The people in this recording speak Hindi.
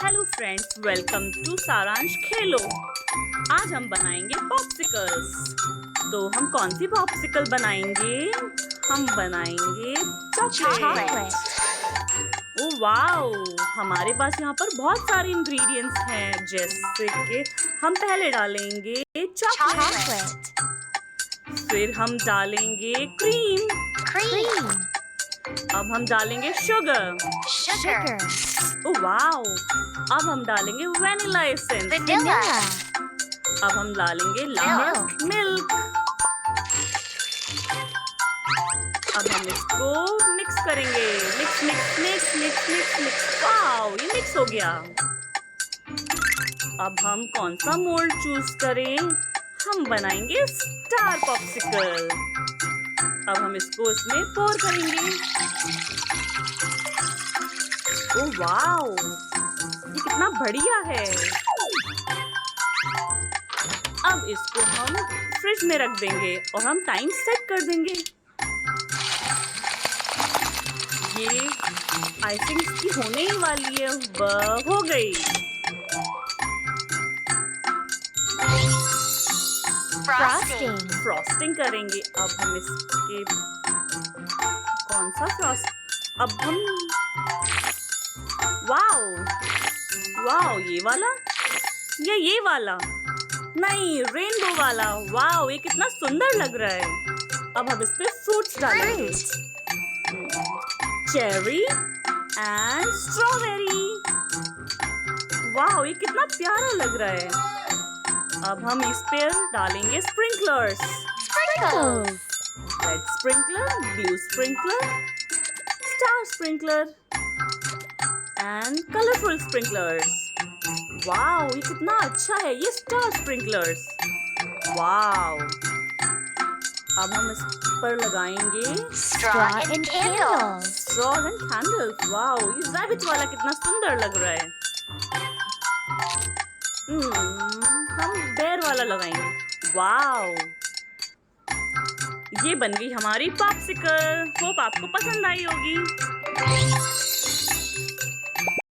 हेलो फ्रेंड्स, वेलकम टू सारांश खेलो। आज हम बनाएंगे पॉप्सिकल्स। तो हम कौन सी पॉप्सिकल बनाएंगे? हम बनाएंगे चॉकलेट। ओ वाओ, हमारे पास यहाँ पर बहुत सारे इंग्रेडिएंट्स हैं, जैसे कि हम पहले डालेंगे चॉकलेट, फिर हम डालेंगे क्रीम, अब हम डालेंगे शुगर। ओ वाओ, अब हम डालेंगे वैनिला एसेंस। अब हम डालेंगे लास्ट मिल्क। अब हम इसको मिक्स करेंगे। Mix mix mix mix mix mix. Wow, ये मिक्स हो गया। अब हम कौन सा मोल्ड चूज करें? हम बनाएंगे स्टार पॉप्सिकल। अब हम इसको इसमें पोर करेंगे। ओह वाओ, ये कितना बढ़िया है। अब इसको हम फ्रिज में रख देंगे और हम टाइम सेट कर देंगे। ये आइसिंग की होने ही वाली है। वह हो गई। फ्रॉस्टिंग करेंगे। अब हम इसके कौन सा फ्रॉस्ट? अब हम वाओ वाओ, ये वाला या ये वाला? नहीं, रेनबो वाला। वाओ, ये कितना सुंदर लग रहा है। अब हम इस पे फ्रूट्स डालेंगे। Cherry and strawberry. वाओ, ये कितना प्यारा लग रहा है। अब हम इस पे डालेंगे sprinklers. Red sprinkler, blue sprinkler, star sprinkler and colourful sprinklers. Wow, ये कितना अच्छा है, ये स्टार स्प्रिंकलर्स। वाओ, अब हम इस पर लगाएंगे स्ट्रॉ एंड कैंडल्स। वाओ, ये रैबिट वाला कितना सुंदर लग रहा है। हम बेर वाला लगाएंगे। वाओ, ये बन गई हमारी पॉप्सिकल। होप आपको पसंद आई होगी।